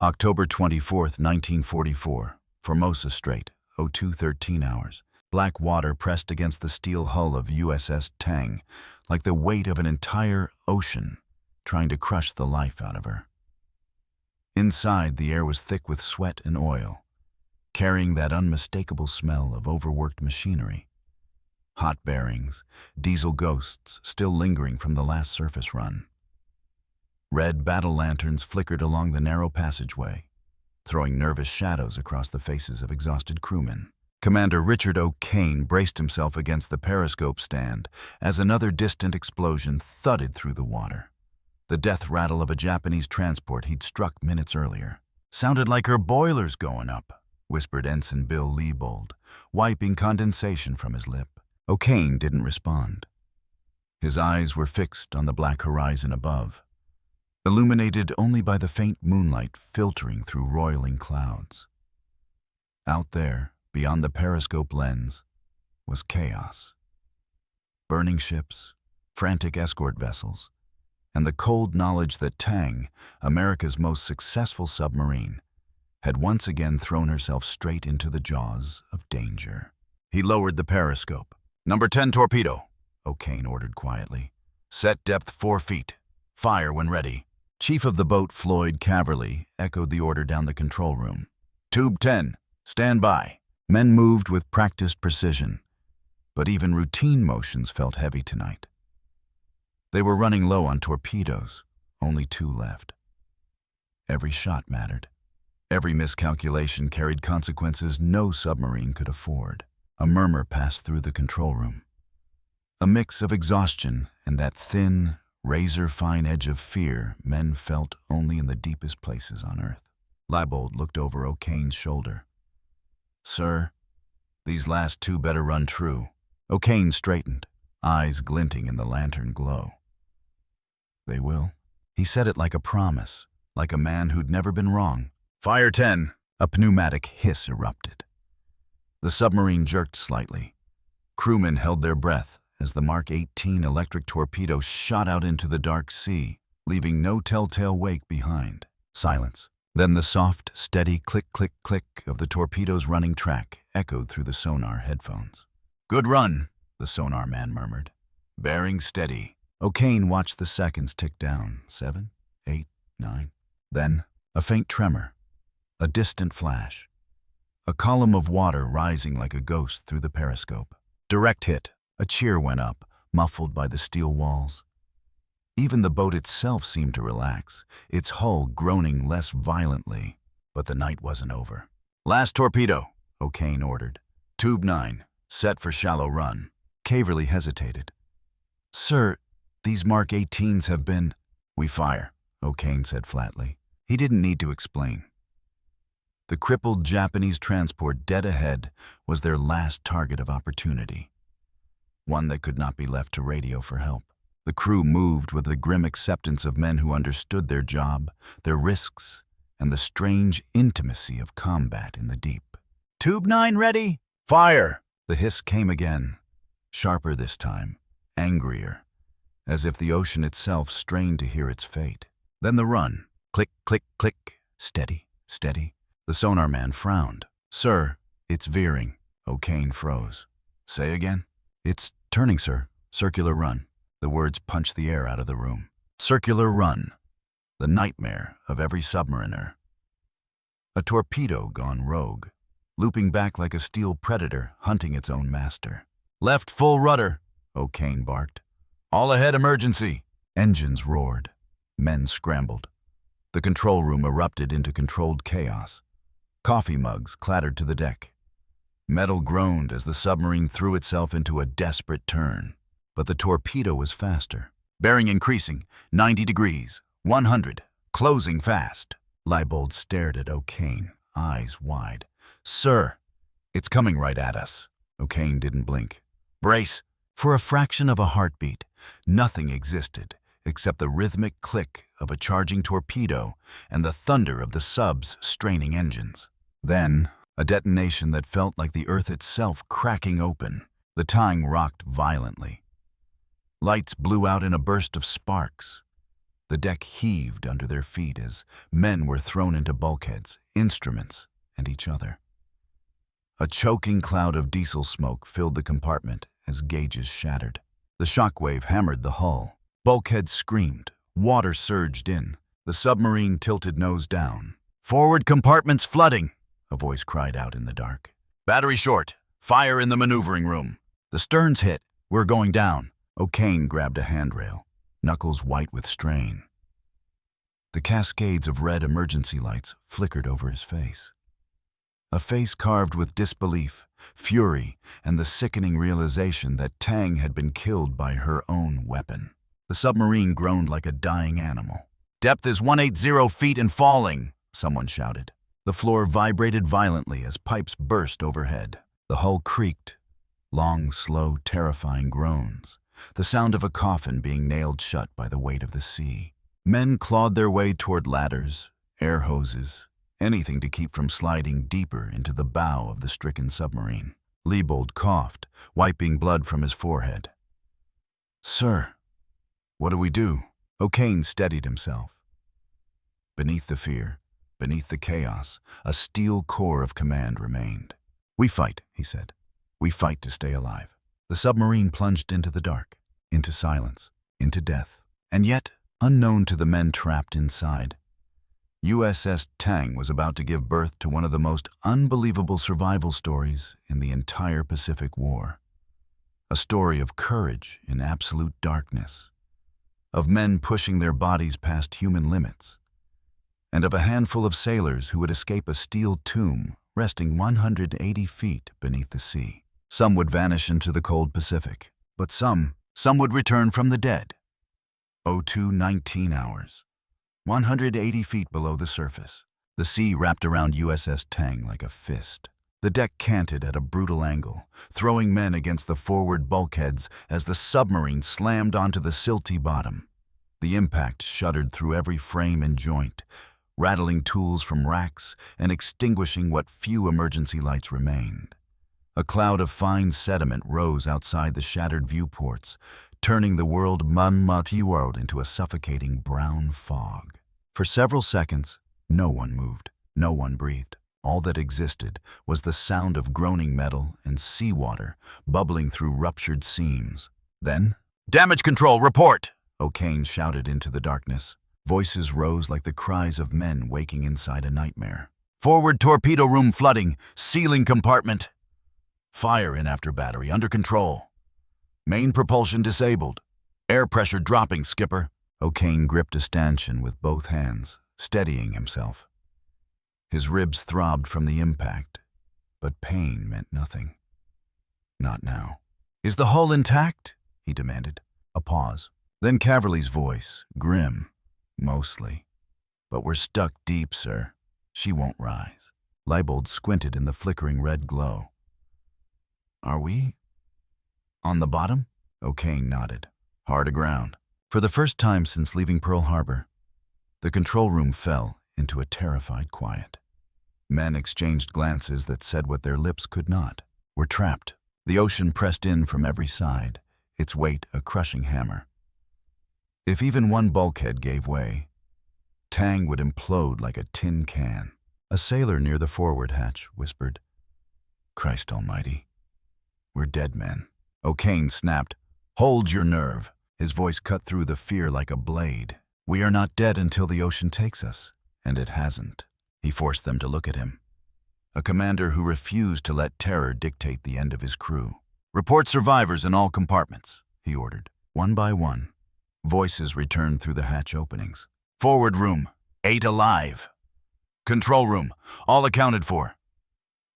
October 24th, 1944, Formosa Strait, 02:13 hours. Black water pressed against the steel hull of USS Tang, like the weight of an entire ocean trying to crush the life out of her. Inside, the air was thick with sweat and oil, carrying that unmistakable smell of overworked machinery. Hot bearings, diesel ghosts still lingering from the last surface run. Red battle lanterns flickered along the narrow passageway, throwing nervous shadows across the faces of exhausted crewmen. Commander Richard O'Kane braced himself against the periscope stand as another distant explosion thudded through the water. The death rattle of a Japanese transport he'd struck minutes earlier. "Sounded like her boiler's going up," whispered Ensign Bill Leibold, wiping condensation from his lip. O'Kane didn't respond. His eyes were fixed on the black horizon above, illuminated only by the faint moonlight filtering through roiling clouds. Out there, beyond the periscope lens, was chaos. Burning ships, frantic escort vessels, and the cold knowledge that Tang, America's most successful submarine, had once again thrown herself straight into the jaws of danger. He lowered the periscope. "Number 10 torpedo," O'Kane ordered quietly. "Set depth 4 feet. Fire when ready." Chief of the boat, Floyd Caverly, echoed the order down the control room. "Tube 10, stand by." Men moved with practiced precision, but even routine motions felt heavy tonight. They were running low on torpedoes, only 2 left. Every shot mattered. Every miscalculation carried consequences no submarine could afford. A murmur passed through the control room. A mix of exhaustion and that thin, razor-fine edge of fear men felt only in the deepest places on Earth. Leibold looked over O'Kane's shoulder. "Sir, these last 2 better run true." O'Kane straightened, eyes glinting in the lantern glow. "They will." He said it like a promise, like a man who'd never been wrong. "Fire 10." A pneumatic hiss erupted. The submarine jerked slightly. Crewmen held their breath as the Mark 18 electric torpedo shot out into the dark sea, leaving no telltale wake behind. Silence. Then the soft, steady click-click-click of the torpedo's running track echoed through the sonar headphones. "Good run," the sonar man murmured. "Bearing steady." O'Kane watched the seconds tick down. 7, 8, 9. Then, a faint tremor. A distant flash. A column of water rising like a ghost through the periscope. Direct hit. A cheer went up, muffled by the steel walls. Even the boat itself seemed to relax, its hull groaning less violently. But the night wasn't over. "Last torpedo," O'Kane ordered. "Tube 9, set for shallow run." Caverly hesitated. "Sir, these Mark 18s have been—" "We fire," O'Kane said flatly. He didn't need to explain. The crippled Japanese transport dead ahead was their last target of opportunity, one that could not be left to radio for help. The crew moved with the grim acceptance of men who understood their job, their risks, and the strange intimacy of combat in the deep. "Tube 9 ready?" "Fire!" The hiss came again, sharper this time, angrier, as if the ocean itself strained to hear its fate. Then the run. Click, click, click. Steady, steady. The sonar man frowned. "Sir, it's veering." O'Kane froze. "Say again?" "It's turning, sir. Circular run." The words punched the air out of the room. Circular run. The nightmare of every submariner. A torpedo gone rogue, looping back like a steel predator hunting its own master. "Left full rudder," O'Kane barked. "All ahead emergency." Engines roared. Men scrambled. The control room erupted into controlled chaos. Coffee mugs clattered to the deck. Metal groaned as the submarine threw itself into a desperate turn. But the torpedo was faster. "Bearing increasing, 90 degrees, 100, closing fast." Leibold stared at O'Kane, eyes wide. "Sir, it's coming right at us." O'Kane didn't blink. "Brace." For a fraction of a heartbeat, nothing existed except the rhythmic click of a charging torpedo and the thunder of the sub's straining engines. Then, a detonation that felt like the earth itself cracking open. The Tang rocked violently. Lights blew out in a burst of sparks. The deck heaved under their feet as men were thrown into bulkheads, instruments, and each other. A choking cloud of diesel smoke filled the compartment as gauges shattered. The shockwave hammered the hull. Bulkheads screamed. Water surged in. The submarine tilted nose down. "Forward compartments flooding!" a voice cried out in the dark. "Battery short. Fire in the maneuvering room." "The stern's hit. We're going down." O'Kane grabbed a handrail, knuckles white with strain. The cascades of red emergency lights flickered over his face. A face carved with disbelief, fury, and the sickening realization that Tang had been killed by her own weapon. The submarine groaned like a dying animal. "Depth is 180 feet and falling," someone shouted. The floor vibrated violently as pipes burst overhead. The hull creaked. Long, slow, terrifying groans. The sound of a coffin being nailed shut by the weight of the sea. Men clawed their way toward ladders, air hoses, anything to keep from sliding deeper into the bow of the stricken submarine. Leibold coughed, wiping blood from his forehead. "Sir, what do we do?" O'Kane steadied himself. Beneath the fear, beneath the chaos, a steel core of command remained. "We fight," he said. "We fight to stay alive." The submarine plunged into the dark, into silence, into death. And yet, unknown to the men trapped inside, USS Tang was about to give birth to one of the most unbelievable survival stories in the entire Pacific War. A story of courage in absolute darkness, of men pushing their bodies past human limits, and of a handful of sailors who would escape a steel tomb resting 180 feet beneath the sea. Some would vanish into the cold Pacific, but some would return from the dead. 19 hours. 180 feet below the surface. The sea wrapped around USS Tang like a fist. The deck canted at a brutal angle, throwing men against the forward bulkheads as the submarine slammed onto the silty bottom. The impact shuddered through every frame and joint, rattling tools from racks and extinguishing what few emergency lights remained. A cloud of fine sediment rose outside the shattered viewports, turning the world into a suffocating brown fog. For several seconds, no one moved, no one breathed. All that existed was the sound of groaning metal and seawater bubbling through ruptured seams. Then, "Damage control, report!" O'Kane shouted into the darkness. Voices rose like the cries of men waking inside a nightmare. "Forward torpedo room flooding, sealing compartment. Fire in after battery, under control. Main propulsion disabled. Air pressure dropping, skipper." O'Kane gripped a stanchion with both hands, steadying himself. His ribs throbbed from the impact, but pain meant nothing. Not now. "Is the hull intact?" he demanded. A pause. Then Caverly's voice, grim, mostly. "But we're stuck deep, sir. She won't rise." Leibold squinted in the flickering red glow. "Are we on the bottom?" O'Kane nodded. "Hard aground." For the first time since leaving Pearl Harbor, the control room fell into a terrified quiet. Men exchanged glances that said what their lips could not. We're trapped. The ocean pressed in from every side, its weight a crushing hammer. If even one bulkhead gave way, Tang would implode like a tin can. A sailor near the forward hatch whispered, "Christ almighty, we're dead men." O'Kane snapped, "Hold your nerve." His voice cut through the fear like a blade. "We are not dead until the ocean takes us, and it hasn't." He forced them to look at him. A commander who refused to let terror dictate the end of his crew. "Report survivors in all compartments," he ordered. One by one, voices returned through the hatch openings. "Forward room, 8 alive. Control room, all accounted for.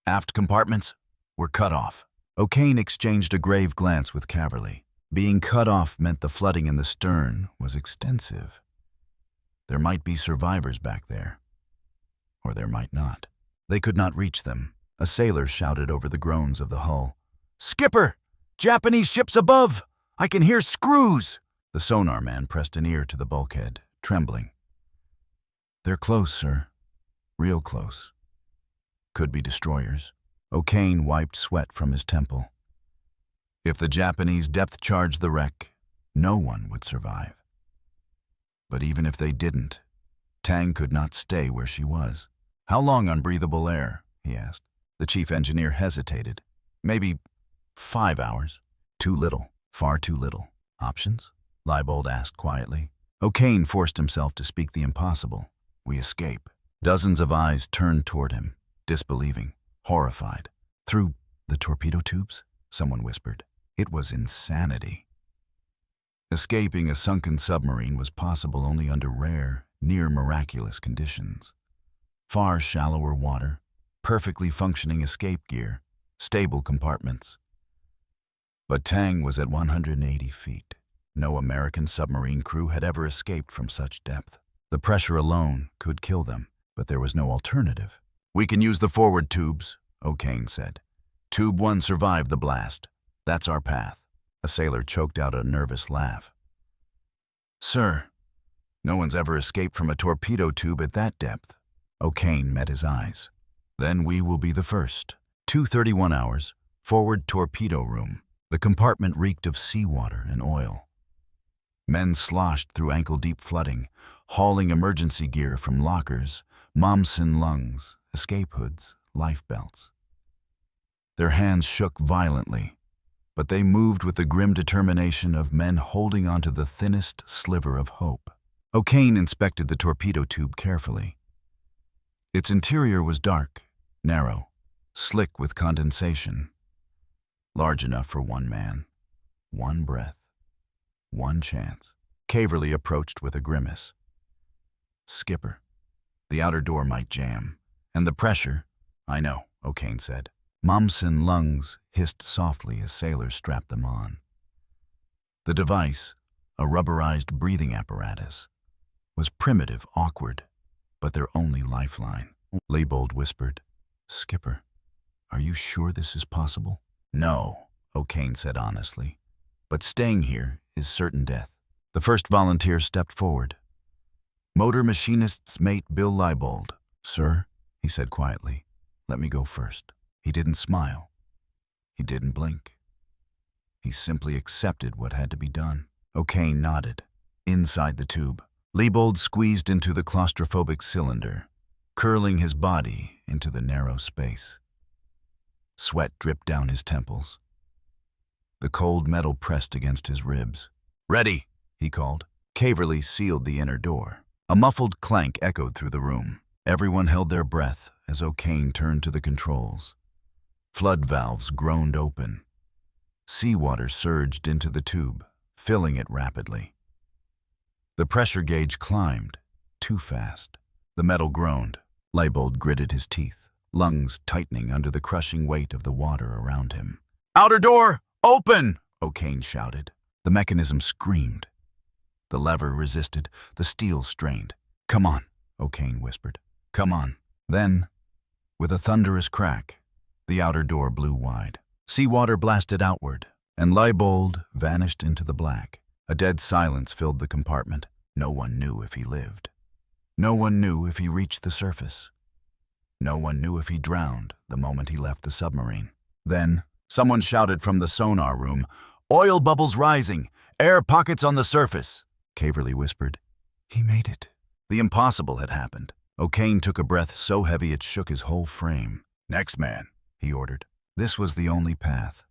Aft compartments, we're cut off." O'Kane exchanged a grave glance with Caverly. Being cut off meant the flooding in the stern was extensive. There might be survivors back there, or there might not. They could not reach them. A sailor shouted over the groans of the hull, "Skipper! Japanese ships above! I can hear screws!" The sonar man pressed an ear to the bulkhead, trembling. "They're close, sir. Real close. Could be destroyers." O'Kane wiped sweat from his temple. If the Japanese depth-charged the wreck, no one would survive. But even if they didn't, Tang could not stay where she was. "How long unbreathable air?" he asked. The chief engineer hesitated. "Maybe 5 hours. Too little. Far too little. Options?" Leibold asked quietly. O'Kane forced himself to speak the impossible. "We escape." Dozens of eyes turned toward him, disbelieving, horrified. "Through the torpedo tubes?" someone whispered. It was insanity. Escaping a sunken submarine was possible only under rare, near-miraculous conditions. Far shallower water, perfectly functioning escape gear, stable compartments. But Tang was at 180 feet. No American submarine crew had ever escaped from such depth. The pressure alone could kill them, but there was no alternative. "We can use the forward tubes," O'Kane said. "Tube 1 survived the blast. That's our path." A sailor choked out a nervous laugh. "Sir, no one's ever escaped from a torpedo tube at that depth." O'Kane met his eyes. "Then we will be the first." 2:31 hours, forward torpedo room. The compartment reeked of seawater and oil. Men sloshed through ankle-deep flooding, hauling emergency gear from lockers, Momsen lungs, escape hoods, life belts. Their hands shook violently, but they moved with the grim determination of men holding onto the thinnest sliver of hope. O'Kane inspected the torpedo tube carefully. Its interior was dark, narrow, slick with condensation. Large enough for one man, one breath, one chance. Caverly approached with a grimace. "Skipper, the outer door might jam, and the pressure—" "I know," O'Kane said. Momsen lungs hissed softly as sailors strapped them on. The device, a rubberized breathing apparatus, was primitive, awkward, but their only lifeline. Leibold whispered, "Skipper, are you sure this is possible?" "No," O'Kane said honestly, "but staying here is certain death." The first volunteer stepped forward. Motor machinist's mate Bill Leibold. "Sir," he said quietly, "let me go first." He didn't smile. He didn't blink. He simply accepted what had to be done. O'Kane nodded. Inside the tube, Leibold squeezed into the claustrophobic cylinder, curling his body into the narrow space. Sweat dripped down his temples. The cold metal pressed against his ribs. "Ready," he called. Caverly sealed the inner door. A muffled clank echoed through the room. Everyone held their breath as O'Kane turned to the controls. Flood valves groaned open. Seawater surged into the tube, filling it rapidly. The pressure gauge climbed, too fast. The metal groaned. Leibold gritted his teeth, lungs tightening under the crushing weight of the water around him. "Outer door, open!" O'Kane shouted. The mechanism screamed. The lever resisted, the steel strained. "Come on," O'Kane whispered. "Come on." Then, with a thunderous crack, the outer door blew wide. Seawater blasted outward, and Leibold vanished into the black. A dead silence filled the compartment. No one knew if he lived. No one knew if he reached the surface. No one knew if he drowned the moment he left the submarine. Then, someone shouted from the sonar room, "Oil bubbles rising! Air pockets on the surface!" Caverly whispered, "He made it." The impossible had happened. O'Kane took a breath so heavy it shook his whole frame. "Next man," he ordered. This was the only path.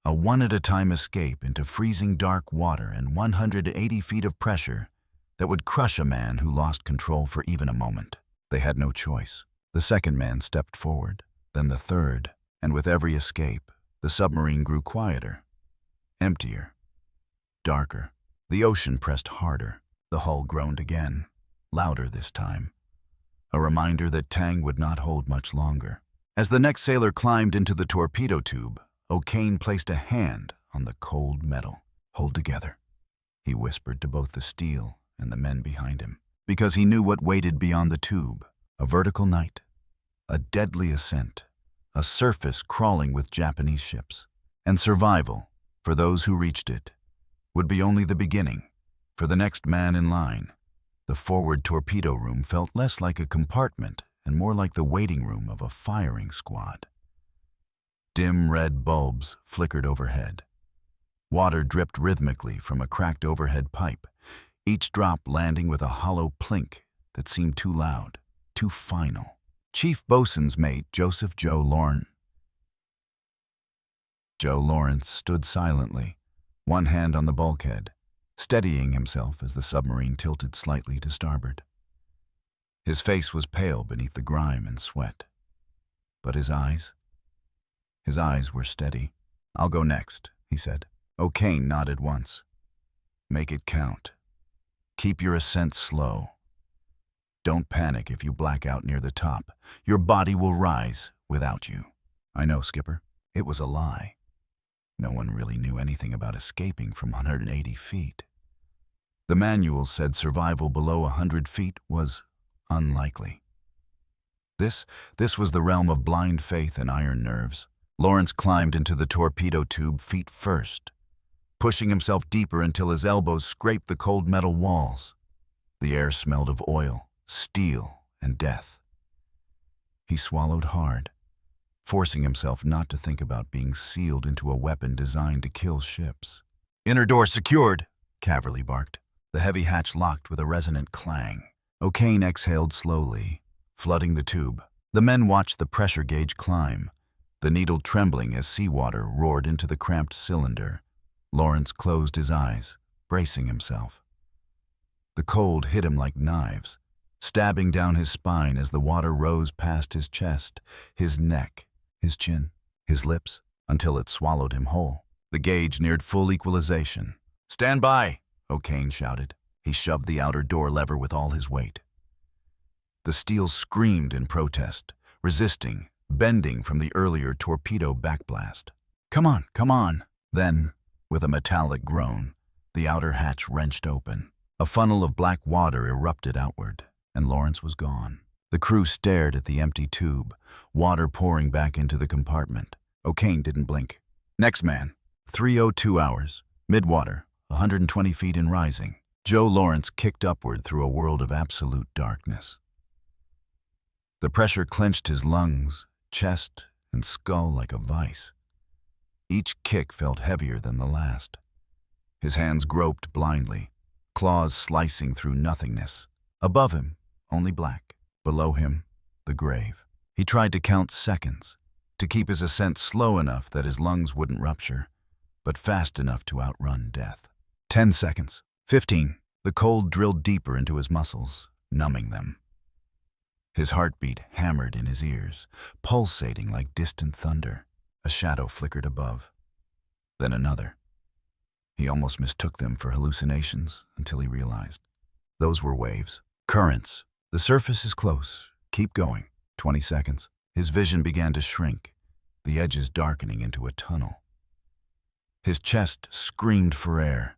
A one-at-a-time escape into freezing dark water and 180 feet of pressure that would crush a man who lost control for even a moment. They had no choice. The second man stepped forward, then the third, and with every escape, the submarine grew quieter, emptier, darker. The ocean pressed harder. The hull groaned again, louder this time. A reminder that Tang would not hold much longer. As the next sailor climbed into the torpedo tube, O'Kane placed a hand on the cold metal. "Hold together," he whispered to both the steel and the men behind him, because he knew what waited beyond the tube. A vertical night, a deadly ascent, a surface crawling with Japanese ships, and survival, for those who reached it, would be only the beginning. For the next man in line, the forward torpedo room felt less like a compartment and more like the waiting room of a firing squad. Dim red bulbs flickered overhead. Water dripped rhythmically from a cracked overhead pipe, each drop landing with a hollow plink that seemed too loud, too final. Chief Bosun's mate, Joseph Joe Lawrence stood silently, one hand on the bulkhead, steadying himself as the submarine tilted slightly to starboard. His face was pale beneath the grime and sweat. But his eyes were steady. "I'll go next," he said. O'Kane nodded once. "Make it count. Keep your ascent slow. Don't panic if you black out near the top. Your body will rise without you." "I know, Skipper." It was a lie. No one really knew anything about escaping from 180 feet. The manual said survival below 100 feet was unlikely. This was the realm of blind faith and iron nerves. Lawrence climbed into the torpedo tube feet first, pushing himself deeper until his elbows scraped the cold metal walls. The air smelled of oil, steel, and death. He swallowed hard, forcing himself not to think about being sealed into a weapon designed to kill ships. "Inner door secured," Caverly barked. The heavy hatch locked with a resonant clang. O'Kane exhaled slowly, flooding the tube. The men watched the pressure gauge climb, the needle trembling as seawater roared into the cramped cylinder. Lawrence closed his eyes, bracing himself. The cold hit him like knives, stabbing down his spine as the water rose past his chest, his neck, his chin, his lips, until it swallowed him whole. The gauge neared full equalization. "Stand by!" O'Kane shouted. He shoved the outer door lever with all his weight. The steel screamed in protest, resisting, bending from the earlier torpedo backblast. "Come on, come on!" Then, with a metallic groan, the outer hatch wrenched open. A funnel of black water erupted outward, and Lawrence was gone. The crew stared at the empty tube, water pouring back into the compartment. O'Kane didn't blink. "Next man." 3:02 hours, midwater, 120 feet and rising. Joe Lawrence kicked upward through a world of absolute darkness. The pressure clenched his lungs, chest, and skull like a vice. Each kick felt heavier than the last. His hands groped blindly, claws slicing through nothingness. Above him, only black. Below him, the grave. He tried to count seconds, to keep his ascent slow enough that his lungs wouldn't rupture, but fast enough to outrun death. 10 seconds. 15. The cold drilled deeper into his muscles, numbing them. His heartbeat hammered in his ears, pulsating like distant thunder. A shadow flickered above. Then another. He almost mistook them for hallucinations until he realized. Those were waves. Currents. "The surface is close. Keep going." 20 seconds. His vision began to shrink, the edges darkening into a tunnel. His chest screamed for air.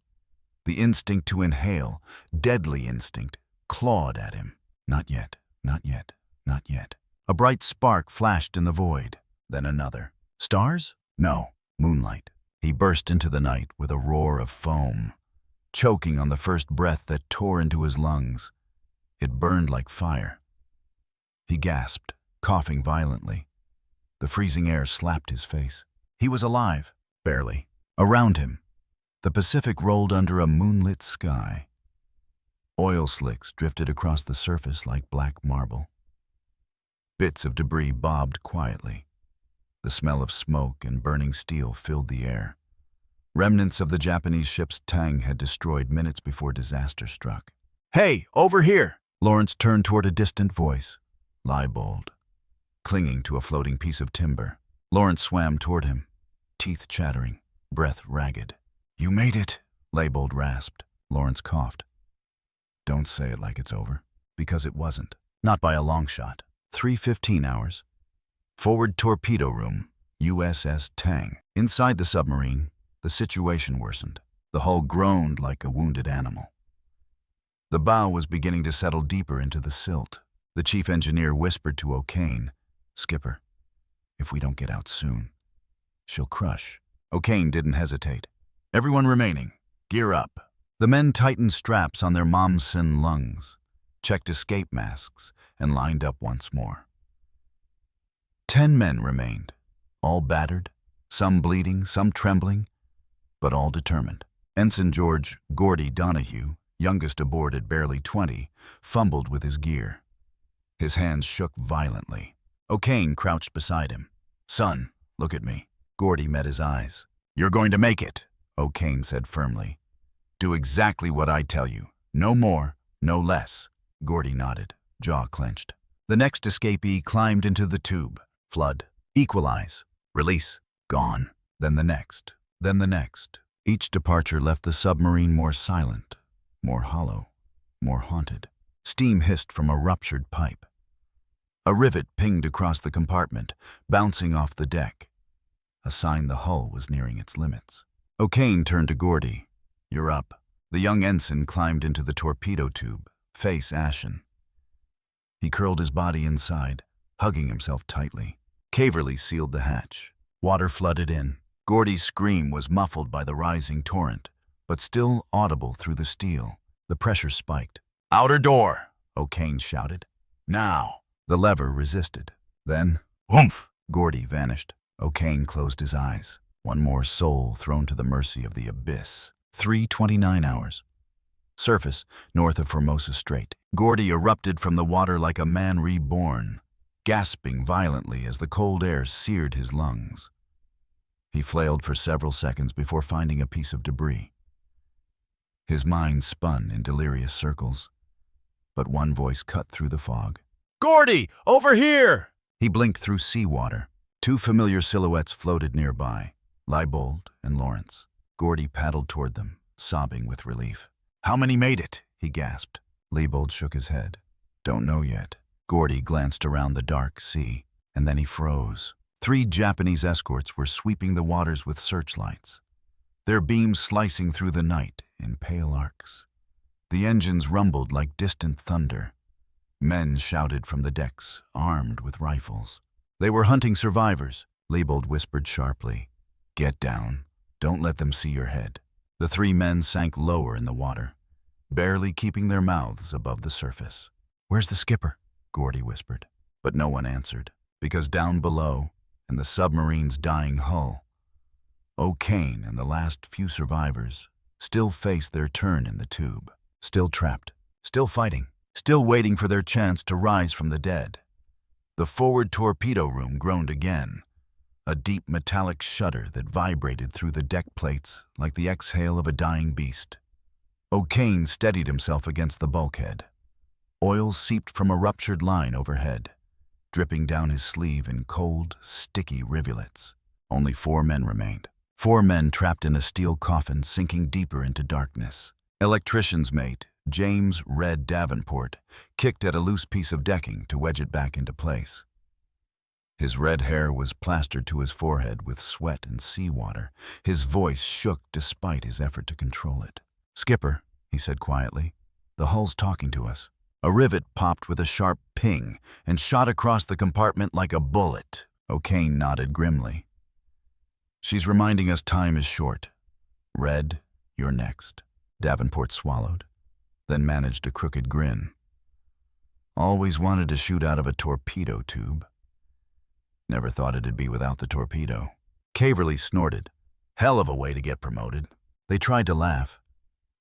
The instinct to inhale, deadly instinct, clawed at him. Not yet, not yet, not yet. A bright spark flashed in the void, then another. Stars? No, moonlight. He burst into the night with a roar of foam, choking on the first breath that tore into his lungs. It burned like fire. He gasped, coughing violently. The freezing air slapped his face. He was alive, barely. Around him, the Pacific rolled under a moonlit sky. Oil slicks drifted across the surface like black marble. Bits of debris bobbed quietly. The smell of smoke and burning steel filled the air. Remnants of the Japanese ship's Tang had destroyed minutes before disaster struck. "Hey, over here!" Lawrence turned toward a distant voice, Leibold, clinging to a floating piece of timber. Lawrence swam toward him, teeth chattering, breath ragged. "You made it," Leibold rasped. Lawrence coughed. "Don't say it like it's over." Because it wasn't. Not by a long shot. 3:15 hours. Forward torpedo room, USS Tang. Inside the submarine, the situation worsened. The hull groaned like a wounded animal. The bow was beginning to settle deeper into the silt. The chief engineer whispered to O'Kane, "Skipper, if we don't get out soon, she'll crush." O'Kane didn't hesitate. "Everyone remaining, gear up." The men tightened straps on their Momsen lungs, checked escape masks, and lined up once more. 10 men remained, all battered, some bleeding, some trembling, but all determined. Ensign George "Gordy" Donahue, youngest aboard at barely 20, fumbled with his gear. His hands shook violently. O'Kane crouched beside him. "Son, look at me." Gordy met his eyes. "You're going to make it," O'Kane said firmly. "Do exactly what I tell you. No more, no less." Gordy nodded, jaw clenched. The next escapee climbed into the tube. Flood. Equalize. Release. Gone. Then the next. Then the next. Each departure left the submarine more silent, more hollow, more haunted. Steam hissed from a ruptured pipe. A rivet pinged across the compartment, bouncing off the deck, a sign the hull was nearing its limits. O'Kane turned to Gordy. "You're up." The young ensign climbed into the torpedo tube, face ashen. He curled his body inside, hugging himself tightly. Caverly sealed the hatch. Water flooded in. Gordy's scream was muffled by the rising torrent, but still audible through the steel. The pressure spiked. "Outer door!" O'Kane shouted. "Now!" The lever resisted. Then, whoomph! Gordy vanished. O'Kane closed his eyes. One more soul thrown to the mercy of the abyss. 3:29 hours. Surface, north of Formosa Strait. Gordy erupted from the water like a man reborn, gasping violently as the cold air seared his lungs. He flailed for several seconds before finding a piece of debris. His mind spun in delirious circles, but one voice cut through the fog. "Gordy, over here!" He blinked through seawater. Two familiar silhouettes floated nearby, Leibold and Lawrence. Gordy paddled toward them, sobbing with relief. "How many made it?" he gasped. Leibold shook his head. "Don't know yet." Gordy glanced around the dark sea, and then he froze. 3 Japanese escorts were sweeping the waters with searchlights, their beams slicing through the night in pale arcs. The engines rumbled like distant thunder. Men shouted from the decks, armed with rifles. They were hunting survivors, Leibold whispered sharply. "Get down. Don't let them see your head." The 3 men sank lower in the water, barely keeping their mouths above the surface. "Where's the skipper?" Gordy whispered. But no one answered, because down below, in the submarine's dying hull, O'Kane and the last few survivors still faced their turn in the tube, still trapped, still fighting, still waiting for their chance to rise from the dead. The forward torpedo room groaned again, a deep metallic shudder that vibrated through the deck plates like the exhale of a dying beast. O'Kane steadied himself against the bulkhead. Oil seeped from a ruptured line overhead, dripping down his sleeve in cold, sticky rivulets. Only 4 men remained. 4 men trapped in a steel coffin sinking deeper into darkness. Electrician's mate, James Red Davenport, kicked at a loose piece of decking to wedge it back into place. His red hair was plastered to his forehead with sweat and seawater. His voice shook despite his effort to control it. "Skipper," he said quietly, "the hull's talking to us." A rivet popped with a sharp ping and shot across the compartment like a bullet. O'Kane nodded grimly. "She's reminding us time is short. Red, you're next." Davenport swallowed, then managed a crooked grin. "Always wanted to shoot out of a torpedo tube. Never thought it'd be without the torpedo." Caverly snorted. "Hell of a way to get promoted." They tried to laugh,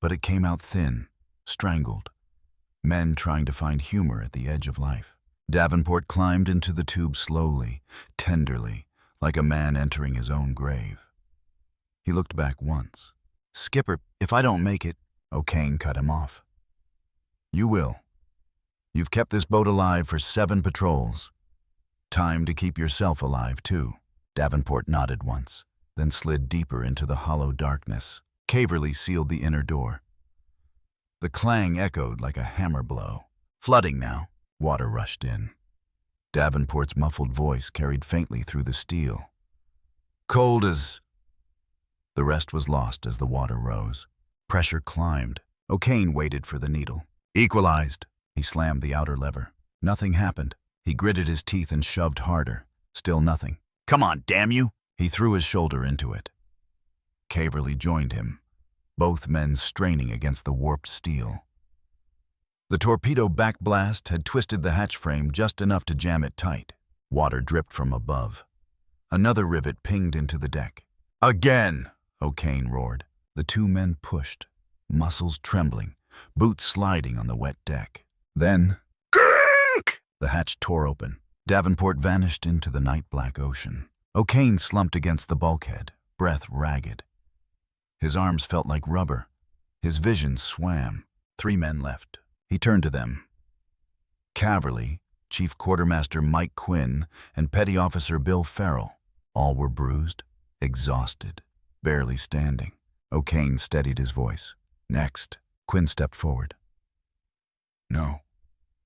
but it came out thin, strangled. Men trying to find humor at the edge of life. Davenport climbed into the tube slowly, tenderly, like a man entering his own grave. He looked back once. "Skipper, if I don't make it," O'Kane cut him off. "You will. You've kept this boat alive for 7 patrols. Time to keep yourself alive, too." Davenport nodded once, then slid deeper into the hollow darkness. Caverly sealed the inner door. The clang echoed like a hammer blow. Flooding now. Water rushed in. Davenport's muffled voice carried faintly through the steel. "Cold as..." The rest was lost as the water rose. Pressure climbed. O'Kane waited for the needle. "Equalized." He slammed the outer lever. Nothing happened. He gritted his teeth and shoved harder. Still nothing. "Come on, damn you!" He threw his shoulder into it. Caverly joined him, both men straining against the warped steel. The torpedo backblast had twisted the hatch frame just enough to jam it tight. Water dripped from above. Another rivet pinged into the deck. "Again!" O'Kane roared. The 2 men pushed, muscles trembling, boots sliding on the wet deck. Then, grrrk! The hatch tore open. Davenport vanished into the night-black ocean. O'Kane slumped against the bulkhead, breath ragged. His arms felt like rubber. His vision swam. 3 men left. He turned to them. Cavalry, Chief Quartermaster Mike Quinn, and Petty Officer Bill Farrell. All were bruised, exhausted, barely standing. O'Kane steadied his voice. Next, Quinn stepped forward. "No,"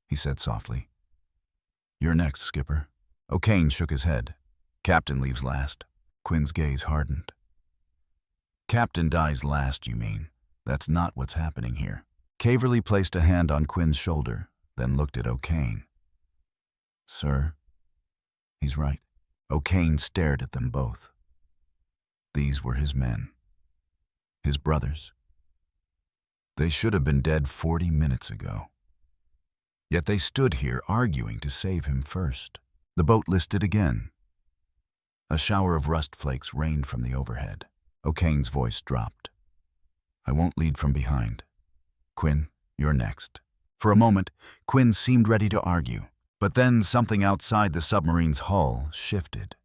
he said softly. "You're next, Skipper." O'Kane shook his head. "Captain leaves last." Quinn's gaze hardened. "Captain dies last, you mean? That's not what's happening here." Caverly placed a hand on Quinn's shoulder, then looked at O'Kane. "Sir, he's right." O'Kane stared at them both. These were his men. His brothers. They should have been dead 40 minutes ago. Yet they stood here arguing to save him first. The boat listed again. A shower of rust flakes rained from the overhead. O'Kane's voice dropped. "I won't lead from behind. Quinn, you're next." For a moment, Quinn seemed ready to argue. But then something outside the submarine's hull shifted.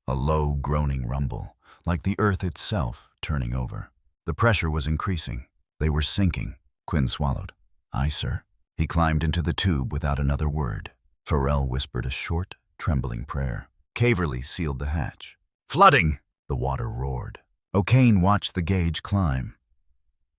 A low, groaning rumble, like the earth itself turning over. The pressure was increasing. They were sinking. Quinn swallowed. "Aye, sir." He climbed into the tube without another word. Farrell whispered a short, trembling prayer. Caverly sealed the hatch. "Flooding!" The water roared. O'Kane watched the gauge climb.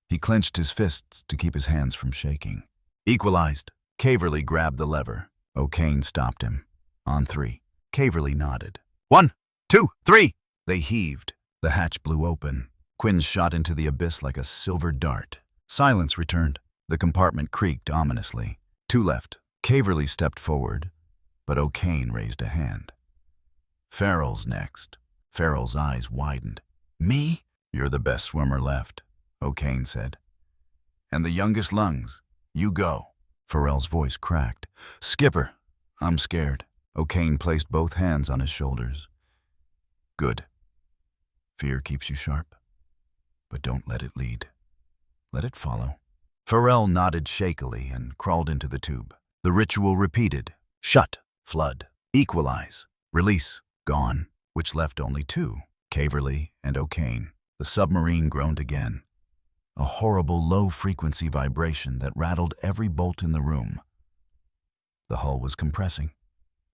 He clenched his fists to keep his hands from shaking. "Equalized." Caverly grabbed the lever. O'Kane stopped him. "On 3. Caverly nodded. 1, 2, 3! They heaved. The hatch blew open. Quinn shot into the abyss like a silver dart. Silence returned. The compartment creaked ominously. 2 left. Caverly stepped forward, but O'Kane raised a hand. "Farrell's next." Farrell's eyes widened. "Me?" "You're the best swimmer left," O'Kane said. "And the youngest lungs. You go." Farrell's voice cracked. "Skipper, I'm scared." O'Kane placed both hands on his shoulders. "Good. Fear keeps you sharp, but don't let it lead. Let it follow." Farrell nodded shakily and crawled into the tube. The ritual repeated. Shut, flood, equalize, release, gone, which left only 2, Caverly and O'Kane. The submarine groaned again. A horrible low-frequency vibration that rattled every bolt in the room. The hull was compressing.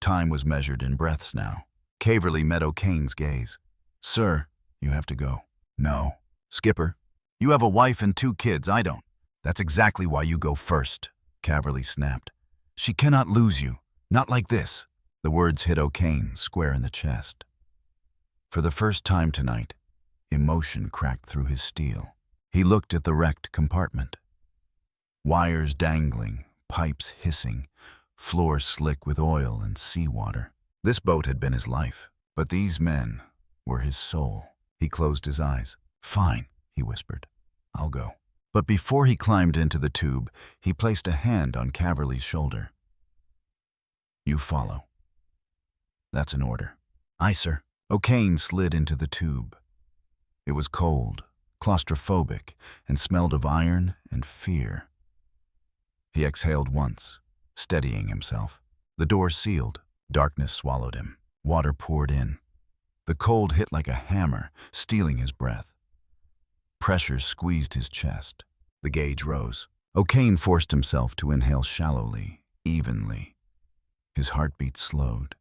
Time was measured in breaths now. Caverly met O'Kane's gaze. "Sir, you have to go." "No." "Skipper, you have a wife and 2 kids, I don't." "That's exactly why you go first," Caverly snapped. "She cannot lose you. Not like this." The words hit O'Kane square in the chest. For the first time tonight, emotion cracked through his steel. He looked at the wrecked compartment. Wires dangling, pipes hissing, floor slick with oil and seawater. This boat had been his life, but these men were his soul. He closed his eyes. "Fine," he whispered. "I'll go." But before he climbed into the tube, he placed a hand on Caverly's shoulder. "You follow." "That's an order." "Aye, sir." O'Kane slid into the tube. It was cold, claustrophobic, and smelled of iron and fear. He exhaled once, steadying himself. The door sealed. Darkness swallowed him. Water poured in. The cold hit like a hammer, stealing his breath. Pressure squeezed his chest. The gauge rose. O'Kane forced himself to inhale shallowly, evenly. His heartbeat slowed.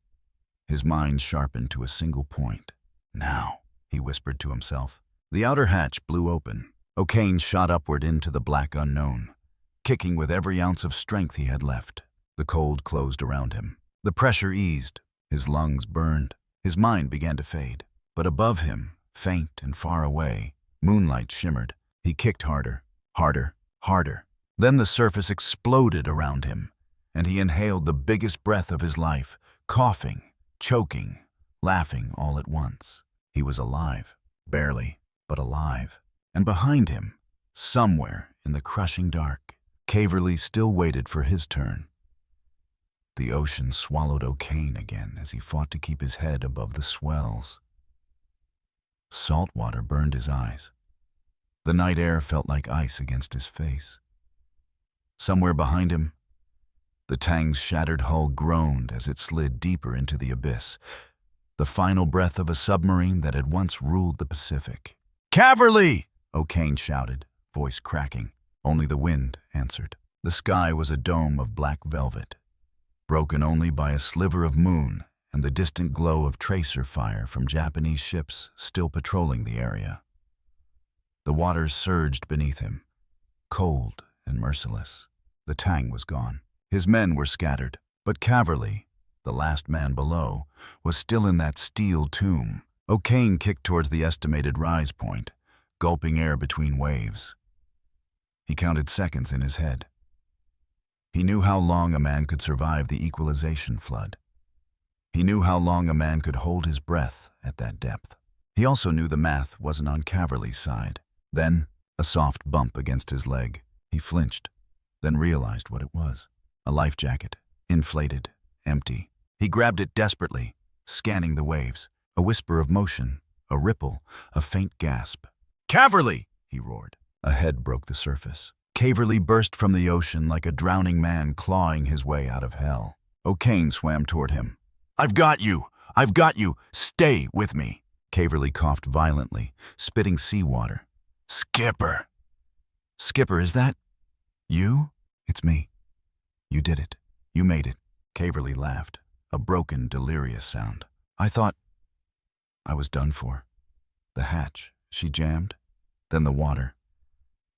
His mind sharpened to a single point. "Now," he whispered to himself. The outer hatch blew open. O'Kane shot upward into the black unknown, kicking with every ounce of strength he had left. The cold closed around him. The pressure eased. His lungs burned. His mind began to fade. But above him, faint and far away, moonlight shimmered. He kicked harder, harder, harder. Then the surface exploded around him, and he inhaled the biggest breath of his life, coughing, choking, laughing all at once. He was alive, barely, but alive. And behind him, somewhere in the crushing dark, Caverly still waited for his turn. The ocean swallowed O'Kane again as he fought to keep his head above the swells. Salt water burned his eyes. The night air felt like ice against his face. Somewhere behind him, the Tang's shattered hull groaned as it slid deeper into the abyss, the final breath of a submarine that had once ruled the Pacific. "Caverly!" O'Kane shouted, voice cracking. Only the wind answered. The sky was a dome of black velvet, broken only by a sliver of moon and the distant glow of tracer fire from Japanese ships still patrolling the area. The waters surged beneath him, cold and merciless. The Tang was gone. His men were scattered, but Caverly, the last man below, was still in that steel tomb. O'Kane kicked towards the estimated rise point, gulping air between waves. He counted seconds in his head. He knew how long a man could survive the equalization flood. He knew how long a man could hold his breath at that depth. He also knew the math wasn't on Caverly's side. Then, a soft bump against his leg. He flinched, then realized what it was. A life jacket, inflated, empty. He grabbed it desperately, scanning the waves. A whisper of motion, a ripple, a faint gasp. "Caverly!" he roared. A head broke the surface. Caverly burst from the ocean like a drowning man clawing his way out of hell. O'Kane swam toward him. "I've got you! I've got you! Stay with me!" Caverly coughed violently, spitting seawater. "Skipper!" "Skipper, is that you?" "It's me. You did it. You made it." Caverly laughed, a broken, delirious sound. "I thought I was done for." The hatch, she jammed. Then the water.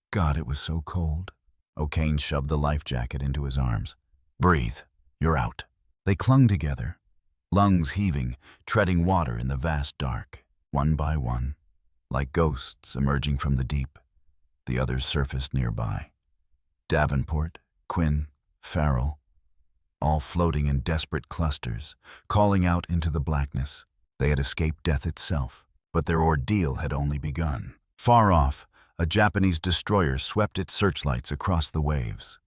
God, it was so cold. O'Kane shoved the life jacket into his arms. "Breathe. You're out." They clung together, lungs heaving, treading water in the vast dark. One by one, like ghosts emerging from the deep, the others surfaced nearby. Davenport, Quinn, Farrell, all floating in desperate clusters, calling out into the blackness. They had escaped death itself, but their ordeal had only begun. Far off, a Japanese destroyer swept its searchlights across the waves.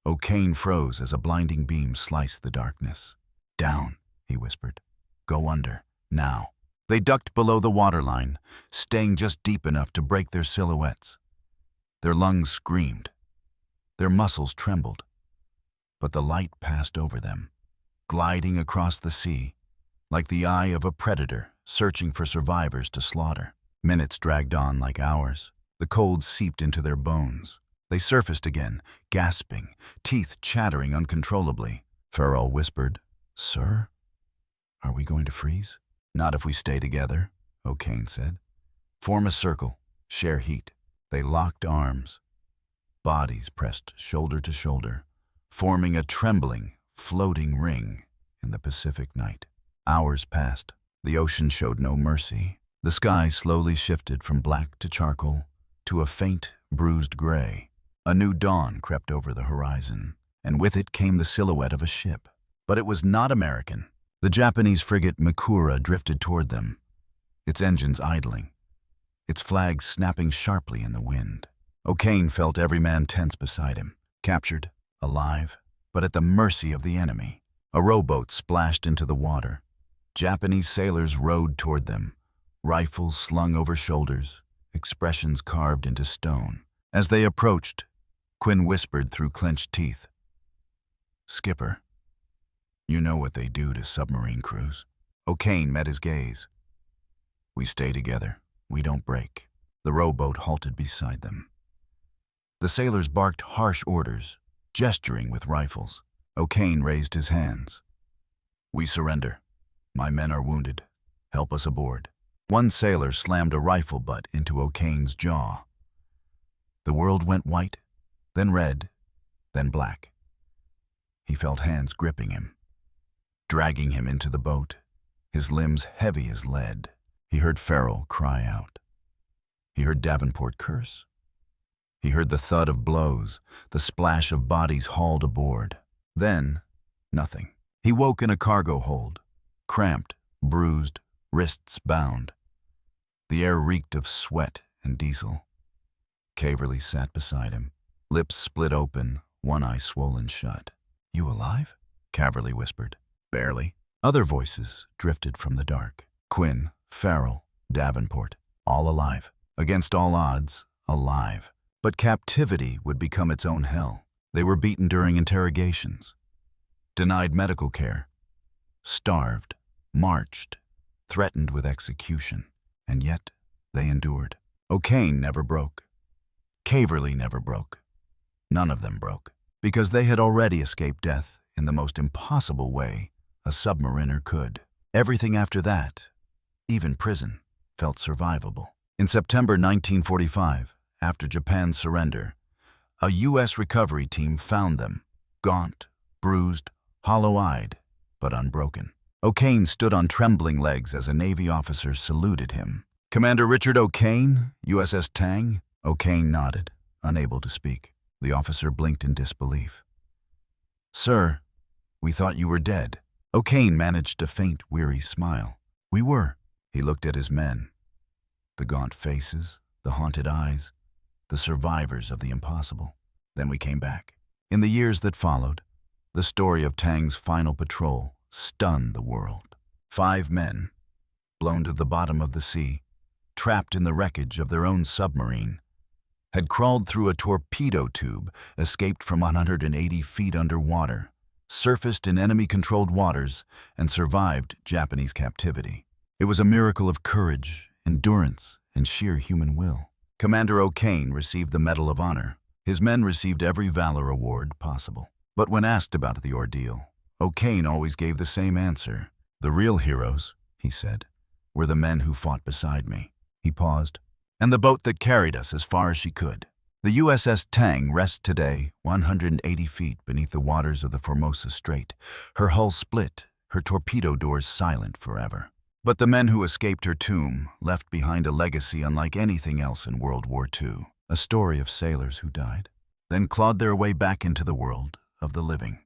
O'Kane froze as a blinding beam sliced the darkness. "Down," he whispered. "Go under, now." They ducked below the waterline, staying just deep enough to break their silhouettes. Their lungs screamed. Their muscles trembled. But the light passed over them, gliding across the sea, like the eye of a predator searching for survivors to slaughter. Minutes dragged on like hours. The cold seeped into their bones. They surfaced again, gasping, teeth chattering uncontrollably. Farrell whispered, "Sir, are we going to freeze?" "Not if we stay together," O'Kane said. "Form a circle, share heat." They locked arms. Bodies pressed shoulder to shoulder, forming a trembling, floating ring in the Pacific night. Hours passed. The ocean showed no mercy. The sky slowly shifted from black to charcoal to a faint, bruised gray. A new dawn crept over the horizon, and with it came the silhouette of a ship. But it was not American. The Japanese frigate Mikura drifted toward them, its engines idling, its flag snapping sharply in the wind. O'Kane felt every man tense beside him, captured, alive, but at the mercy of the enemy. A rowboat splashed into the water. Japanese sailors rowed toward them, rifles slung over shoulders, expressions carved into stone. As they approached, Quinn whispered through clenched teeth, "Skipper, you know what they do to submarine crews." O'Kane met his gaze. "We stay together. We don't break." The rowboat halted beside them. The sailors barked harsh orders, gesturing with rifles. O'Kane raised his hands. "We surrender. My men are wounded. Help us aboard." One sailor slammed a rifle butt into O'Kane's jaw. The world went white, then red, then black. He felt hands gripping him, dragging him into the boat, his limbs heavy as lead. He heard Farrell cry out. He heard Davenport curse. He heard the thud of blows, the splash of bodies hauled aboard. Then, nothing. He woke in a cargo hold, cramped, bruised, wrists bound. The air reeked of sweat and diesel. Caverly sat beside him, lips split open, one eye swollen shut. "You alive?" Caverly whispered. "Barely." Other voices drifted from the dark. Quinn, Farrell, Davenport, all alive. Against all odds, alive. But captivity would become its own hell. They were beaten during interrogations, denied medical care, starved, marched, threatened with execution, and yet they endured. O'Kane never broke. Caverly never broke. None of them broke, because they had already escaped death in the most impossible way a submariner could. Everything after that, even prison, felt survivable. In September 1945, after Japan's surrender, a U.S. recovery team found them, gaunt, bruised, hollow-eyed, but unbroken. O'Kane stood on trembling legs as a Navy officer saluted him. "Commander Richard O'Kane, USS Tang?" O'Kane nodded, unable to speak. The officer blinked in disbelief. "Sir, we thought you were dead." O'Kane managed a faint, weary smile. "We were." He looked at his men. The gaunt faces, the haunted eyes, the survivors of the impossible. "Then we came back." In the years that followed, the story of Tang's final patrol stunned the world. 5 men, blown to the bottom of the sea, trapped in the wreckage of their own submarine, had crawled through a torpedo tube, escaped from 180 feet underwater, surfaced in enemy-controlled waters, and survived Japanese captivity. It was a miracle of courage, endurance, and sheer human will. Commander O'Kane received the Medal of Honor. His men received every valor award possible. But when asked about the ordeal, O'Kane always gave the same answer. "The real heroes," he said, "were the men who fought beside me." He paused. "And the boat that carried us as far as she could." The USS Tang rests today 180 feet beneath the waters of the Formosa Strait, her hull split, her torpedo doors silent forever. But the men who escaped her tomb left behind a legacy unlike anything else in World War II, a story of sailors who died, then clawed their way back into the world of the living.